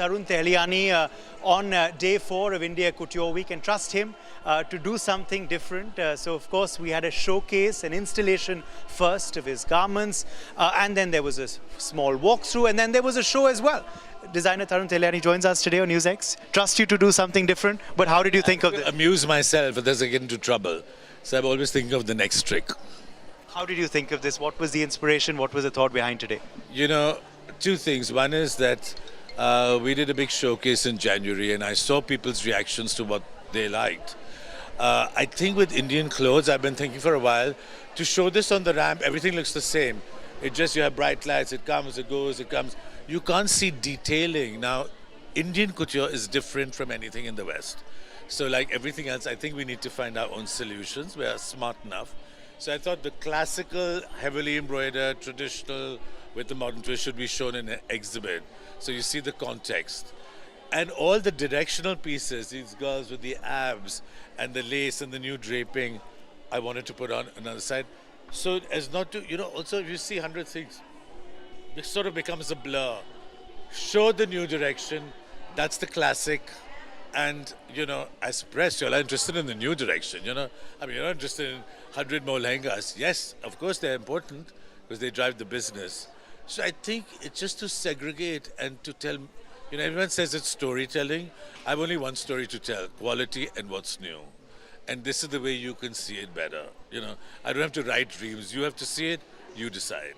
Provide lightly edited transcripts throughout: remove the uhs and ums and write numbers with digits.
Tarun Tehliani on day 4 of India Couture Week, and trust him to do something different. So of course we had a showcase, an installation first of his garments, and then there was a small walkthrough, and then there was a show as well. Designer Tarun Tehliani joins us today on NewsX. Trust you to do something different, but how did you think of this? Amuse myself, otherwise I get into trouble. So I'm always thinking of the next trick. How did you think of this? What was the inspiration? What was the thought behind today? You know, two things. One is that we did a big showcase in January and I saw people's reactions to what they liked. I think with Indian clothes, I've been thinking for a while, to show this on the ramp, everything looks the same. It just, you have bright lights, it comes, it goes, it comes. You can't see detailing. Now, Indian couture is different from anything in the West. So like everything else, I think we need to find our own solutions. We are smart enough. So I thought the classical, heavily embroidered, traditional, with the modern twist should be shown in an exhibit. So you see the context. And all the directional pieces, these girls with the abs and the lace and the new draping, I wanted to put on another side. So as not to, also if you see 100 things, it sort of becomes a blur. Show the new direction, that's the classic. And, as press, you're interested in the new direction, I mean, you're not interested in 100 more lehengas. Yes, of course they're important because they drive the business. So I think it's just to segregate and to tell, everyone says it's storytelling. I have only one story to tell, quality and what's new. And this is the way you can see it better. I don't have to write dreams. You have to see it, you decide.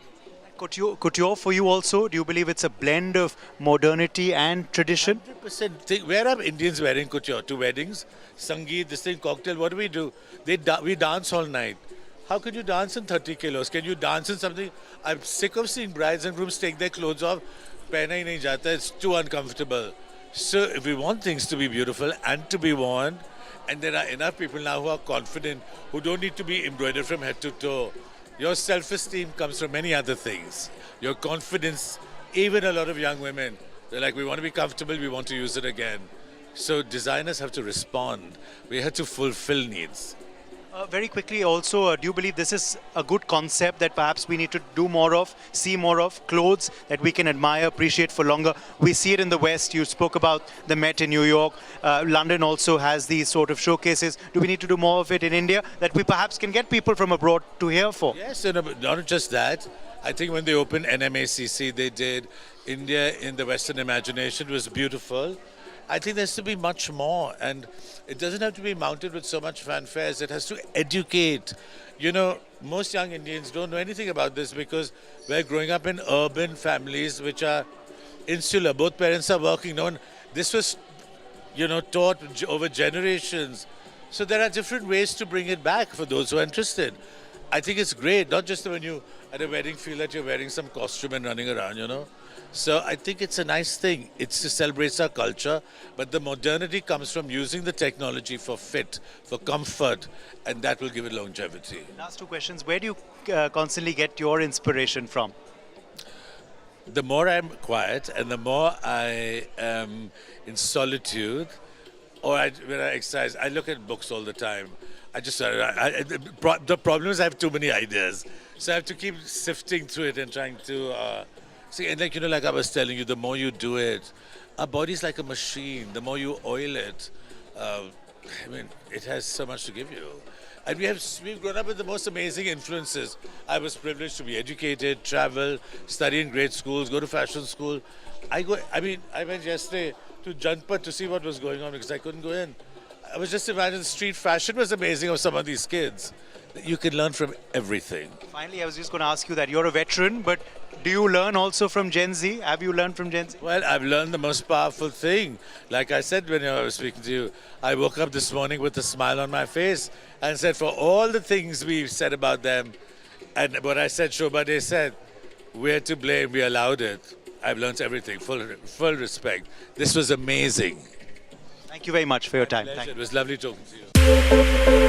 Couture for you also, do you believe it's a blend of modernity and tradition? 100%. Where are Indians wearing couture? To weddings, sangeet, this thing, cocktail, what do? We dance all night. How could you dance in 30 kilos? Can you dance in something? I'm sick of seeing brides and grooms take their clothes off. Pehna hi nahi jata. It's too uncomfortable. So if we want things to be beautiful and to be worn, and there are enough people now who are confident, who don't need to be embroidered from head to toe. Your self-esteem comes from many other things. Your confidence, even a lot of young women, they're like, we want to be comfortable, we want to use it again. So designers have to respond. We have to fulfill needs. Very quickly also, do you believe this is a good concept that perhaps we need to do more of, see more of, clothes that we can admire, appreciate for longer? We see it in the West. You spoke about the Met in New York. London also has these sort of showcases. Do we need to do more of it in India that we perhaps can get people from abroad to here for? Yes, and not just that. I think when they opened NMACC, they did India in the Western imagination. It was beautiful. I think there has to be much more, and it doesn't have to be mounted with so much fanfares. It has to educate. Most young Indians don't know anything about this because we're growing up in urban families which are insular. Both parents are working. This was, taught over generations. So there are different ways to bring it back for those who are interested. I think it's great, not just when you at a wedding feel that you're wearing some costume and running around, So I think it's a nice thing. It's to celebrate our culture, but the modernity comes from using the technology for fit, for comfort, and that will give it longevity. Last two questions. Where do you constantly get your inspiration from? The more I'm quiet and the more I am in solitude, or when I exercise, I look at books all the time. The problem is I have too many ideas. So I have to keep sifting through it and trying to... See, and like I was telling you, the more you do it, our body's like a machine. The more you oil it, it has so much to give you. And we've grown up with the most amazing influences. I was privileged to be educated, travel, study in great schools, go to fashion school. I went yesterday to Janpat to see what was going on because I couldn't go in. I was just imagining street fashion was amazing of some of these kids. You can learn from everything. Finally, I was just going to ask you that. You're a veteran, but do you learn also from Gen Z? Have you learned from Gen Z? Well, I've learned the most powerful thing. Like I said when I was speaking to you, I woke up this morning with a smile on my face and said, for all the things we've said about them, and what I said, Shobha Dey said, we're to blame, we allowed it. I've learned everything, full respect. This was amazing. Thank you very much for your time. It was lovely talking to you.